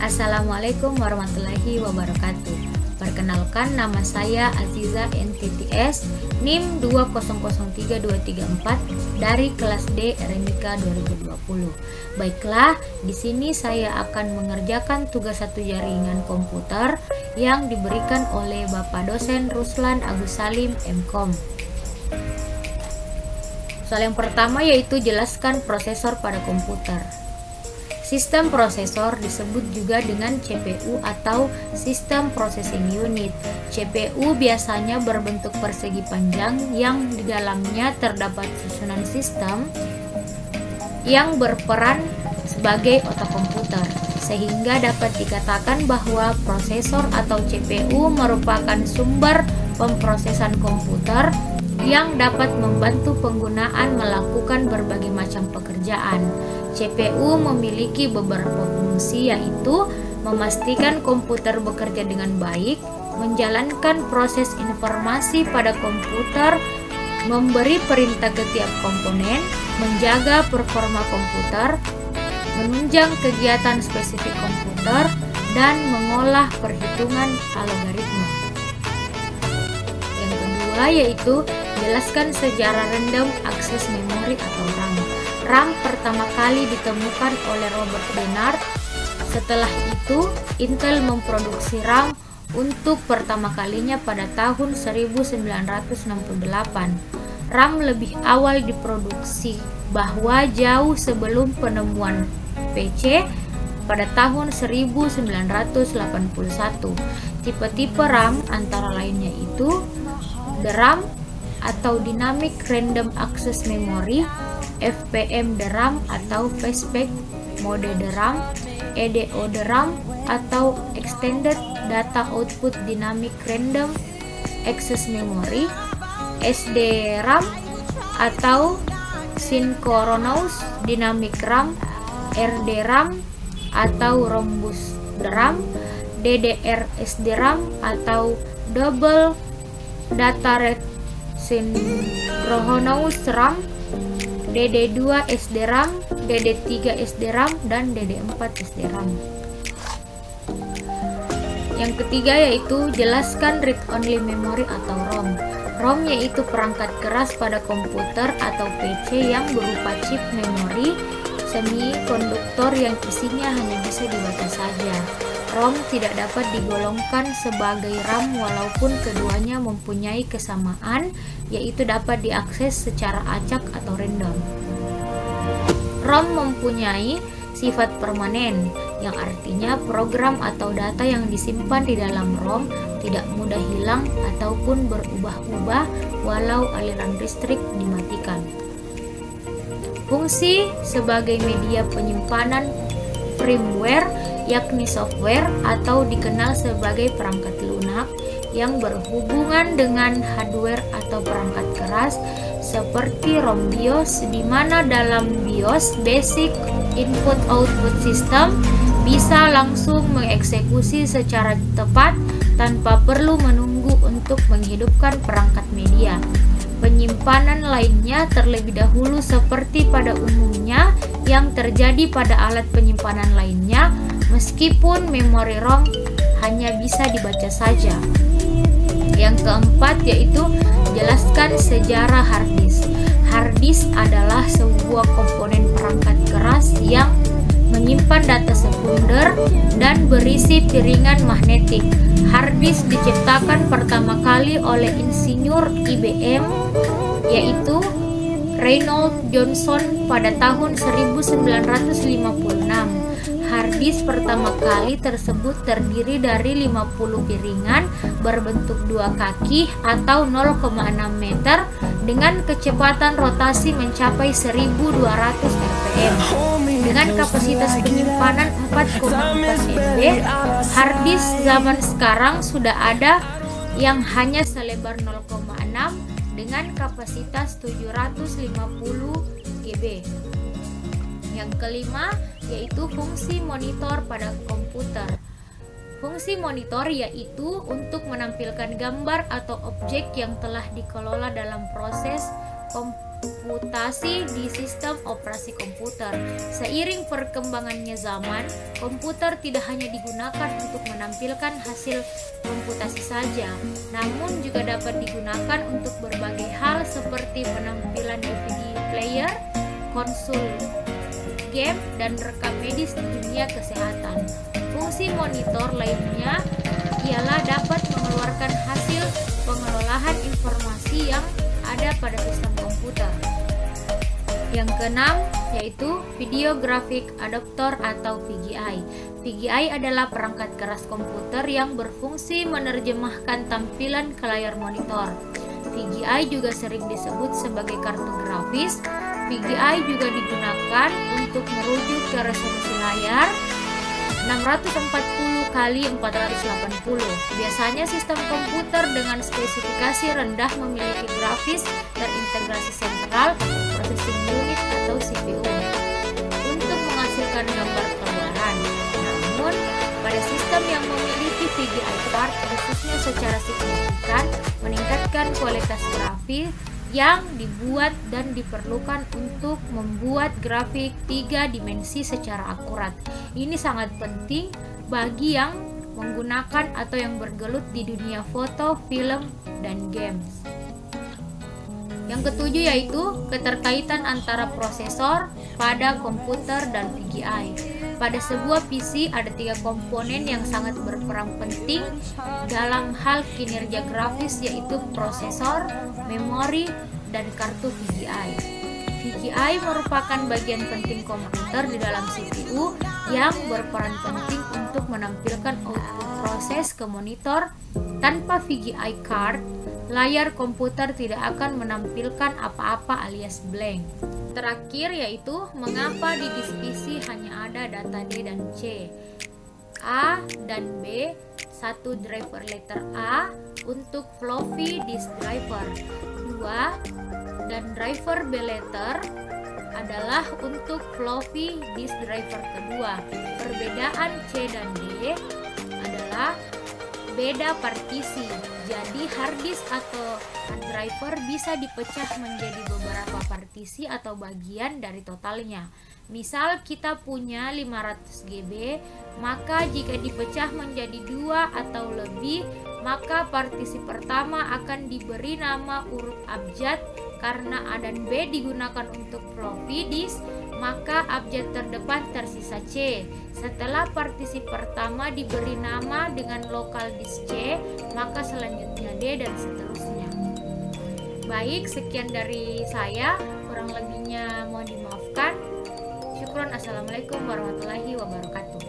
Assalamualaikum warahmatullahi wabarakatuh. Perkenalkan, nama saya Aziza NTTS NIM 2003234 dari kelas D RMIK 2020. Baiklah, di sini saya akan mengerjakan tugas satu jaringan komputer yang diberikan oleh Bapak dosen Ruslan Agus Salim MKom. Soal yang pertama yaitu jelaskan prosesor pada komputer. Sistem prosesor disebut juga dengan CPU atau System Processing Unit. CPU biasanya berbentuk persegi panjang yang di dalamnya terdapat susunan sistem yang berperan sebagai otak komputer, sehingga dapat dikatakan bahwa prosesor atau CPU merupakan sumber pemrosesan komputer yang dapat membantu penggunaan melakukan berbagai macam pekerjaan. CPU memiliki beberapa fungsi, yaitu memastikan komputer bekerja dengan baik, menjalankan proses informasi pada komputer, memberi perintah ke tiap komponen, menjaga performa komputer, menunjang kegiatan spesifik komputer, dan mengolah perhitungan algoritma. Yang kedua yaitu jelaskan sejarah random access memory atau RAM. RAM pertama kali ditemukan oleh Robert Dennard. Setelah itu, Intel memproduksi RAM untuk pertama kalinya pada tahun 1968. RAM lebih awal diproduksi bahwa jauh sebelum penemuan PC pada tahun 1981. Tipe-tipe RAM antara lainnya itu DRAM atau Dynamic Random Access Memory, FPM DRAM atau Fastback Mode DRAM, EDO DRAM atau Extended Data Output Dynamic Random Access Memory, SDRAM atau Synchronous Dynamic RAM, RDRAM atau Rhombus DRAM, DDR SDRAM atau Double Data Rate Synchronous RAM, DD2 SDRAM, DD3 SDRAM, dan DD4 SDRAM. Yang ketiga yaitu jelaskan read-only memory atau ROM. ROM yaitu perangkat keras pada komputer atau PC yang berupa chip memori semikonduktor yang isinya hanya bisa dibaca saja. ROM tidak dapat digolongkan sebagai RAM walaupun keduanya mempunyai kesamaan, yaitu dapat diakses secara acak atau random. ROM mempunyai sifat permanen, yang artinya program atau data yang disimpan di dalam ROM tidak mudah hilang ataupun berubah-ubah walau aliran listrik dimatikan. Fungsi sebagai media penyimpanan firmware yakni software atau dikenal sebagai perangkat lunak yang berhubungan dengan hardware atau perangkat keras seperti ROM BIOS, di mana dalam BIOS Basic Input Output System bisa langsung mengeksekusi secara tepat tanpa perlu menunggu untuk menghidupkan perangkat media. Penyimpanan lainnya terlebih dahulu seperti pada umumnya yang terjadi pada alat penyimpanan lainnya, meskipun memori ROM hanya bisa dibaca saja. Yang keempat yaitu jelaskan sejarah hard disk. Hard disk adalah sebuah komponen perangkat keras yang menyimpan data sekunder dan berisi piringan magnetik. Hard disk diciptakan pertama kali oleh insinyur IBM yaitu Reynold Johnson pada tahun 1956. Hard disk pertama kali tersebut terdiri dari 50 piringan berbentuk dua kaki atau 0,6 meter dengan kecepatan rotasi mencapai 1200 rpm. Dengan kapasitas penyimpanan 4,4 MB, hard disk zaman sekarang sudah ada yang hanya selebar 0,6 dengan kapasitas 750 GB. Yang kelima yaitu fungsi monitor pada komputer. Fungsi monitor yaitu untuk menampilkan gambar atau objek yang telah dikelola dalam proses komputasi di sistem operasi komputer. Seiring perkembangannya zaman, komputer tidak hanya digunakan untuk menampilkan hasil komputasi saja, namun juga dapat digunakan untuk berbagai hal seperti penampilan DVD player, konsul game, dan rekam medis di dunia kesehatan. Fungsi monitor lainnya ialah dapat mengeluarkan hasil pengelolaan informasi yang ada pada sistem komputer. Yang keenam yaitu Video Graphic Adapter atau VGA. VGA adalah perangkat keras komputer yang berfungsi menerjemahkan tampilan ke layar monitor. VGA juga sering disebut sebagai kartu grafis. VGA juga digunakan untuk merujuk ke resolusi layar 640 kali 480. Biasanya sistem komputer dengan spesifikasi rendah memiliki grafis terintegrasi sentral processing unit atau CPU untuk menghasilkan gambar gambaran. Namun, pada sistem yang memiliki VGA card khususnya secara signifikan meningkatkan kualitas grafis yang dibuat dan diperlukan untuk membuat grafik 3 dimensi secara akurat. Ini sangat penting bagi yang menggunakan atau yang bergelut di dunia foto, film, dan games. Yang ketujuh yaitu keterkaitan antara prosesor pada komputer dan VGA. Pada sebuah PC ada 3 komponen yang sangat berperan penting dalam hal kinerja grafis, yaitu prosesor, memori, dan kartu VGA. VGA merupakan bagian penting komputer di dalam CPU yang berperan penting untuk menampilkan output proses ke monitor. Tanpa VGA card, layar komputer tidak akan menampilkan apa-apa alias blank. Terakhir yaitu mengapa di disk PC hanya ada data D dan C, A dan B, satu driver letter A untuk floppy disk driver, 2 dan driver B letter adalah untuk floppy disk driver kedua. Perbedaan C dan D adalah beda partisi. Jadi hard disk atau hard driver bisa dipecah menjadi beberapa partisi atau bagian dari totalnya. Misal kita punya 500 GB, maka jika dipecah menjadi 2 atau lebih, maka partisi pertama akan diberi nama urut abjad. Karena A dan B digunakan untuk floppy disk, maka abjad terdepan tersisa C. Setelah partisi pertama diberi nama dengan lokal disk C, maka selanjutnya D dan seterusnya. Baik, sekian dari saya, kurang lebihnya mohon dimaafkan. Syukron. Assalamualaikum warahmatullahi wabarakatuh.